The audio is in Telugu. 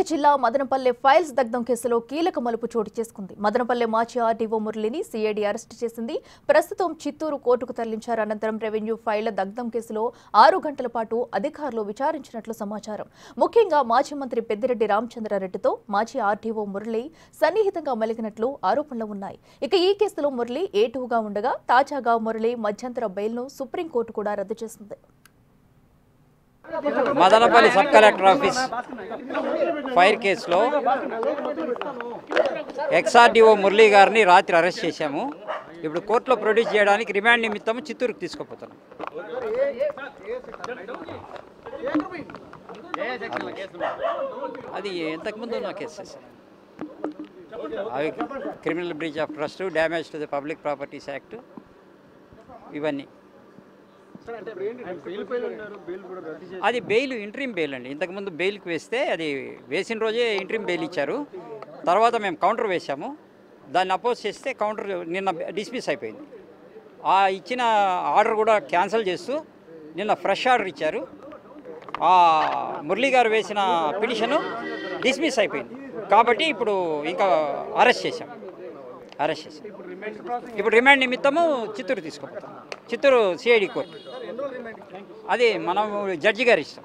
రంగారెడ్డి జిల్లా మదనపల్లె ఫైల్స్ దగ్ధం కేసులో కీలక మలుపు చోటు చేసుకుంది. మదనపల్లె మాజీ ఆర్డీఓ మురళిని సీఐడీ అరెస్టు చేసింది. ప్రస్తుతం చిత్తూరు కోర్టుకు తరలించారు. అనంతరం రెవెన్యూ ఫైళ్ల దగ్ధం కేసులో 6 గంటల పాటు అధికారులు విచారించినట్లు సమాచారం. ముఖ్యంగా మాజీ మంత్రి పెద్దిరెడ్డి రామచంద్రారెడ్డితో మాజీ ఆర్డీఓ మురళి సన్నిహితంగా మెలిగినట్లు ఆరోపణలు ఉన్నాయి. ఇక ఈ కేసులో మురళి ఏటుగా ఉండగా తాజాగా మురళి మధ్యంతర బెయిల్ను సుప్రీంకోర్టు కూడా రద్దు చేసింది. Madanapalle sub collector office fire కేసులో ఎక్స్ఆర్డీఓ మురళీ గారిని రాత్రి అరెస్ట్ చేశాము. ఇప్పుడు కోర్టులో ప్రొడ్యూస్ చేయడానికి రిమాండ్ నిమిత్తం చిత్తూరుకు తీసుకుపోతున్నాం. అది ఎంతకుముందు ఉన్న కేసెస్ అవి criminal breach of trust, damage to the public properties act, ఇవన్నీ. అది బెయిల్ ఇంట్రీమ్ బెయిల్ అండి. ఇంతకుముందు బెయిల్కి వేస్తే అది వేసిన రోజే ఇంట్రీమ్ బెయిల్ ఇచ్చారు. తర్వాత మేము కౌంటర్ వేసాము. దాన్ని అపోజ్ చేస్తే కౌంటర్ నిన్న డిస్మిస్ అయిపోయింది. ఆ ఇచ్చిన ఆర్డర్ కూడా క్యాన్సిల్ చేస్తూ నిన్న ఫ్రెష్ ఆర్డర్ ఇచ్చారు. ఆ మురళీ గారు వేసిన పిటిషను డిస్మిస్ అయిపోయింది. కాబట్టి ఇప్పుడు ఇంకా అరెస్ట్ చేశాం. ఇప్పుడు రిమాండ్ నిమిత్తము చిత్తూరు తీసుకుపోతాం. Chittoor CID court. అది మనం జడ్జి గారి ఇష్టం.